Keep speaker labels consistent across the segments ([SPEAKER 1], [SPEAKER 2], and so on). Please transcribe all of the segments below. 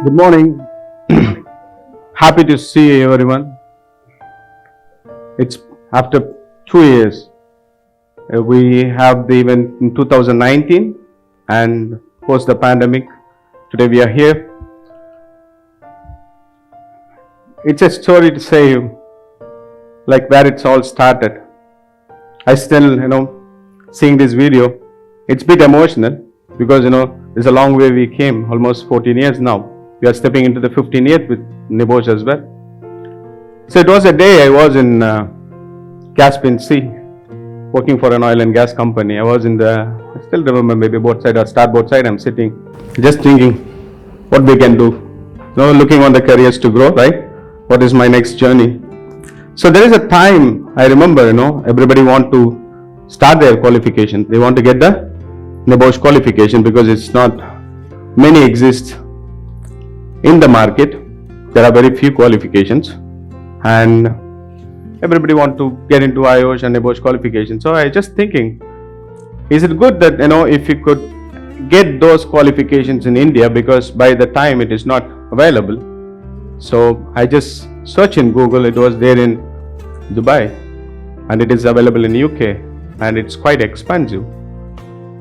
[SPEAKER 1] Good morning. Happy to see everyone. It's after 2 years. We have the event in 2019 and post the pandemic. Today we are here. It's a story to say like where it's all started. I still, seeing this video, it's a bit emotional because, it's a long way we came, almost 14 years now. We are stepping into the 15th year with NEBOSH as well. So it was a day I was in Caspian Sea, working for an oil and gas company. I was I still remember maybe boat side or starboard side, I'm sitting, just thinking what we can do. Looking on the careers to grow, right? What is my next journey? So there is a time, I remember, everybody want to start their qualification. They want to get the NEBOSH qualification because it's not, many exist in the market. There are very few qualifications and everybody want to get into IOSH and NEBOSH qualification. So I just thinking, is it good that, if you could get those qualifications in India, because by the time it is not available. So I just search in Google, it was there in Dubai and it is available in UK and it's quite expensive.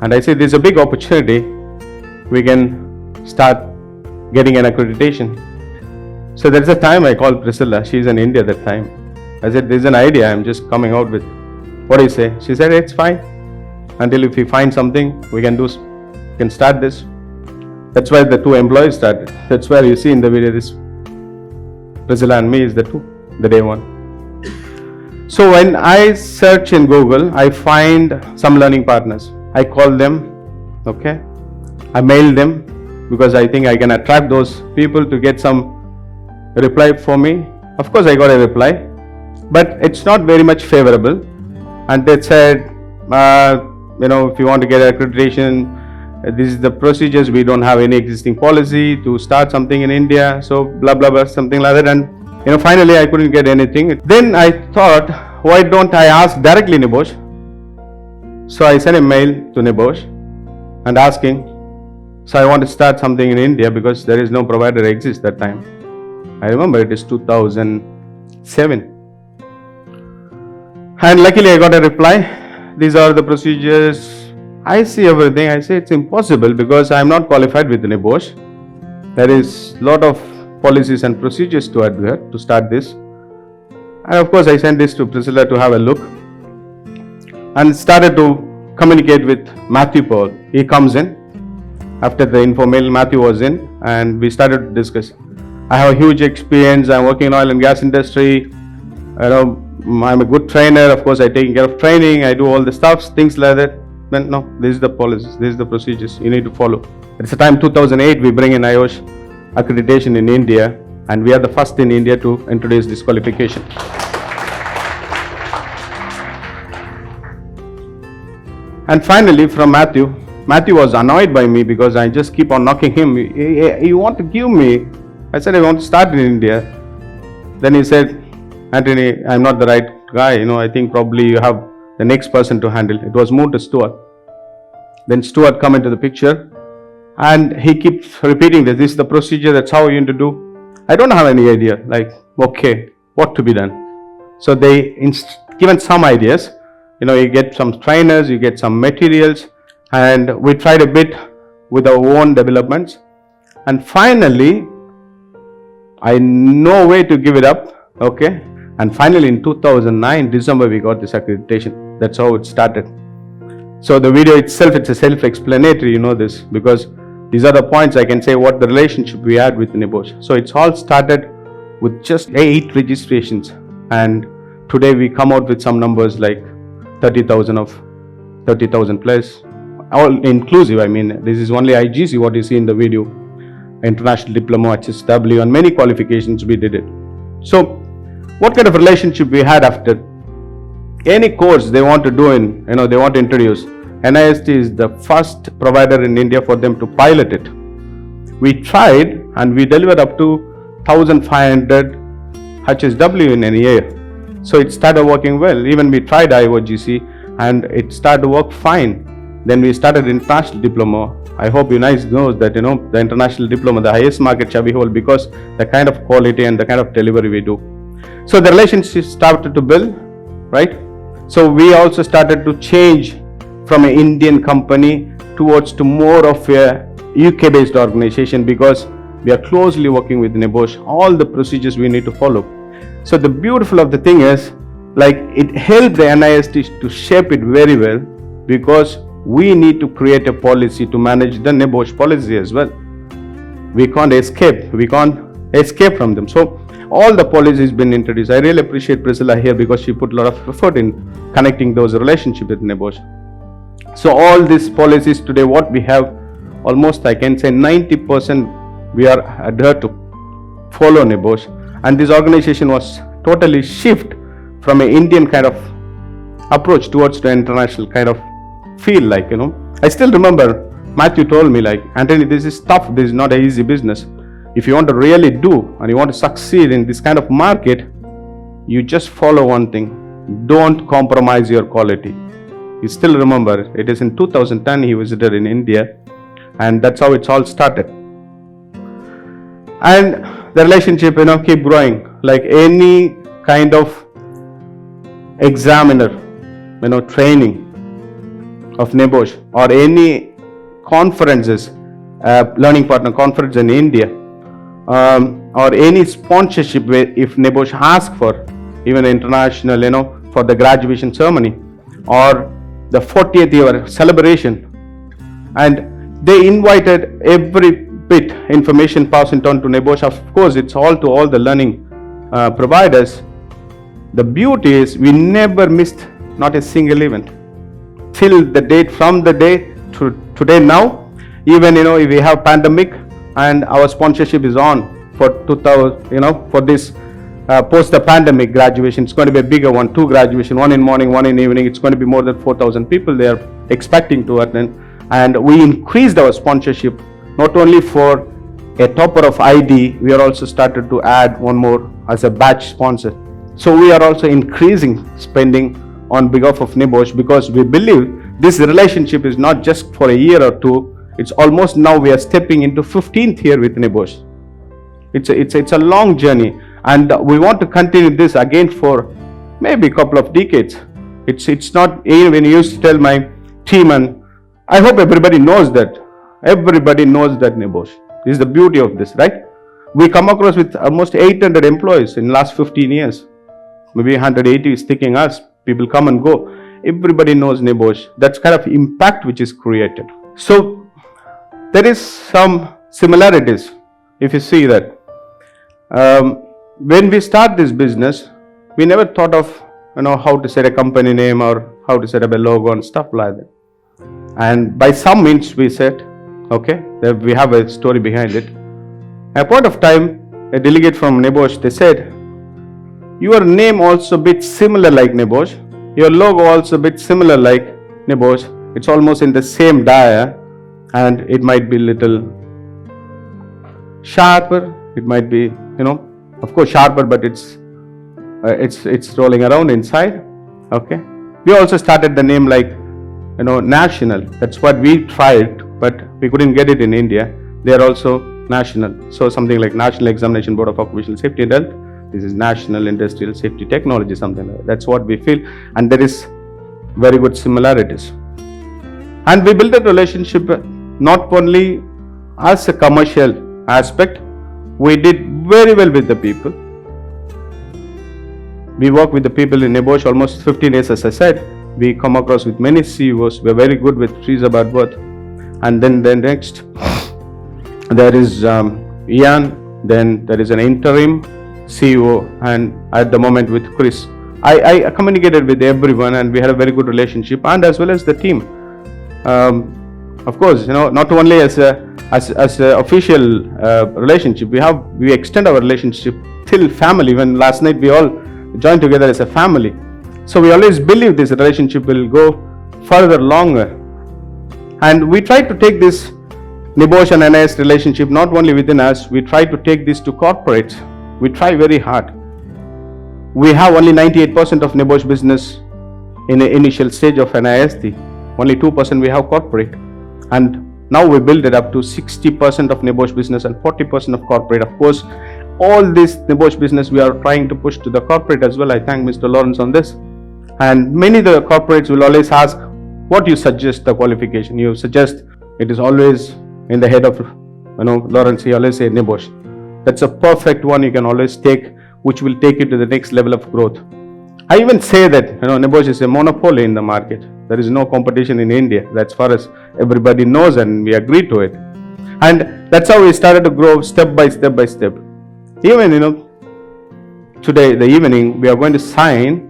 [SPEAKER 1] And I say there's a big opportunity, we can start getting an accreditation. So there's a time I called Priscilla, she's in India that time. I said, there's an idea, I'm just coming out with, what do you say? She said, it's fine. Until if we find something, we can start this. That's why the two employees started. That's where you see in the video, this Priscilla and me is the day one. So when I search in Google, I find some learning partners. I call them, okay? I mail them, because I think I can attract those people to get some reply for me. Of course I got a reply, but it's not very much favorable. And they said, if you want to get accreditation, this is the procedures, we don't have any existing policy to start something in India, so blah blah blah, something like that. And finally I couldn't get anything. Then I thought, why don't I ask directly NEBOSH? So I sent a mail to NEBOSH and asking, so I want to start something in India because there is no provider exist that time. I remember it is 2007. And luckily I got a reply. These are the procedures. I see everything. I say it's impossible because I am not qualified with NEBOSH. There is a lot of policies and procedures to adhere to start this. And of course I sent this to Priscilla to have a look and started to communicate with Matthew Paul. He comes in. After the informal, Matthew was in and we started to discuss. I have a huge experience, I'm working in oil and gas industry, I'm a good trainer, of course I take care of training, I do all the stuff, things like that. Then no, this is the policies, this is the procedures you need to follow. It's the time 2008 we bring in IOSH accreditation in India and we are the first in India to introduce this qualification. And finally from Matthew was annoyed by me because I just keep on knocking him. You want to give me? I said, I want to start in India. Then he said, Antony, I'm not the right guy. I think probably you have the next person to handle. It was moved to Stuart. Then Stuart come into the picture and he keeps repeating this. This is the procedure. That's how you need to do. I don't have any idea. Like, okay, what to be done? So they given some ideas. You get some trainers, you get some materials. And we tried a bit with our own developments. And finally, I no way to give it up, okay? And finally in 2009, December, we got this accreditation. That's how it started. So the video itself, it's a self-explanatory, this, because these are the points I can say what the relationship we had with NEBOSH. So it's all started with just 8 registrations. And today we come out with some numbers like 30,000 plus. All inclusive, this is only IGC, what you see in the video, International Diploma, HSW, and many qualifications we did it. So, what kind of relationship we had after any course they want to do they want to introduce. NIST is the first provider in India for them to pilot it. We tried and we delivered up to 1,500 HSW in a year. So it started working well. Even we tried IOGC and it started to work fine. Then we started international diploma. I hope you guys know that the international diploma, the highest market share we hold because the kind of quality and the kind of delivery we do. So the relationship started to build, right? So we also started to change from an Indian company towards to more of a UK based organization because we are closely working with NEBOSH, all the procedures we need to follow. So the beautiful of the thing is, like, it helped the NIST to shape it very well because we need to create a policy to manage the NEBOSH policy as well. We can't escape from them. So all the policies been introduced. I really appreciate Priscilla here because she put a lot of effort in connecting those relationships with NEBOSH. So all these policies today, what we have, almost I can say 90% we are adhered to follow NEBOSH, and this organization was totally shift from an Indian kind of approach towards the international kind of feel. I still remember Matthew told me, like, Antony, this is tough, this is not an easy business. If you want to really do and you want to succeed in this kind of market, you just follow one thing: don't compromise your quality. You still remember, it is in 2010 he visited in India, and that's how it's all started. And the relationship keep growing. Like any kind of examiner training of NEBOSH or any conferences, learning partner conference in India, or any sponsorship where if NEBOSH asks for even international for the graduation ceremony or the 40th year celebration, and they invited every bit information passed on to NEBOSH. Of course, it's all to all the learning providers. The beauty is we never missed not a single event till the date, from the day to today now. Even if we have pandemic and our sponsorship is on for 2000, for this post the pandemic graduation, it's going to be a bigger one, 2 graduation, one in morning, one in evening. It's going to be more than 4,000 people they are expecting to attend, and we increased our sponsorship not only for a topper of ID, we are also started to add one more as a batch sponsor. So we are also increasing spending on behalf of NEBOSH because we believe this relationship is not just for a year or two. It's almost now we are stepping into 15th year with NEBOSH. It's a long journey, and we want to continue this again for maybe a couple of decades. It's not, even when I used to tell my team, and I hope everybody knows that NEBOSH. This is the beauty of this, right? We come across with almost 800 employees in last 15 years. Maybe 180 is sticking us. People come and go. Everybody knows NEBOSH. That's kind of impact which is created. So there is some similarities. If you see that, when we start this business, we never thought of how to set a company name or how to set up a logo and stuff like that. And by some means we said, okay, we have a story behind it. At a point of time, a delegate from NEBOSH, they said, your name also a bit similar like NEBOSH, your logo also a bit similar like NEBOSH. It's almost in the same dia, and it might be little sharper. It might be, of course sharper, but it's rolling around inside. Okay. We also started the name like, national. That's what we tried, but we couldn't get it in India. They are also national. So something like National Examination Board of Occupational Safety and Health. This is National Industrial Safety Technology, something like that. That's what we feel, and there is very good similarities. And we built a relationship not only as a commercial aspect. We did very well with the people. We work with the people in NEBOSH almost 15 years, as I said. We come across with many CEOs. We're very good with Teresa Badworth. And then next, there is Ian. Then there is an interim CEO, and at the moment with Chris. I communicated with everyone, and we had a very good relationship, and as well as the team. Of course, not only as a official relationship, we extend our relationship till family. When last night we all joined together as a family. So we always believe this relationship will go further longer. And we try to take this NEBOSH and NIST relationship not only within us, we try to take this to corporates. We try very hard. We have only 98% of NEBOSH business in the initial stage of NIST. only 2% we have corporate. And now we build it up to 60% of NEBOSH business and 40% of corporate. Of course, all this NEBOSH business we are trying to push to the corporate as well. I thank Mr. Lawrence on this. And many of the corporates will always ask, what you suggest the qualification? You suggest, it is always in the head of, Lawrence, he always say NEBOSH. That's a perfect one you can always take, which will take you to the next level of growth. I even say that, NEBOSH is a monopoly in the market. There is no competition in India. That's far as everybody knows, and we agree to it. And that's how we started to grow step by step by step. Even, today, the evening, we are going to sign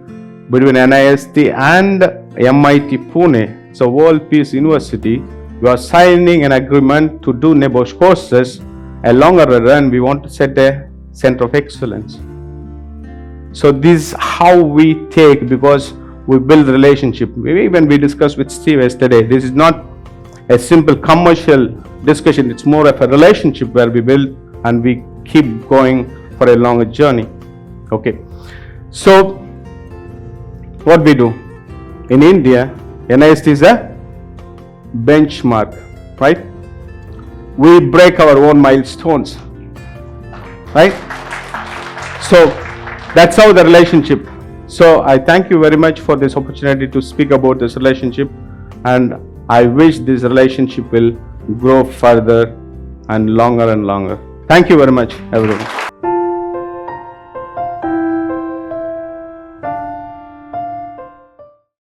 [SPEAKER 1] between NIST and MIT Pune. It's a World Peace University. We are signing an agreement to do NEBOSH courses. A longer run, we want to set a center of excellence. So this is how we take, because we build relationship. When we discussed with Steve yesterday, this is not a simple commercial discussion. It's more of a relationship where we build and we keep going for a longer journey. Okay. So what we do in India, NIST is a benchmark, right? We break our own milestones, right? So that's how the relationship. So I thank you very much for this opportunity to speak about this relationship, and I wish this relationship will grow further and longer and longer. Thank you very much, everyone.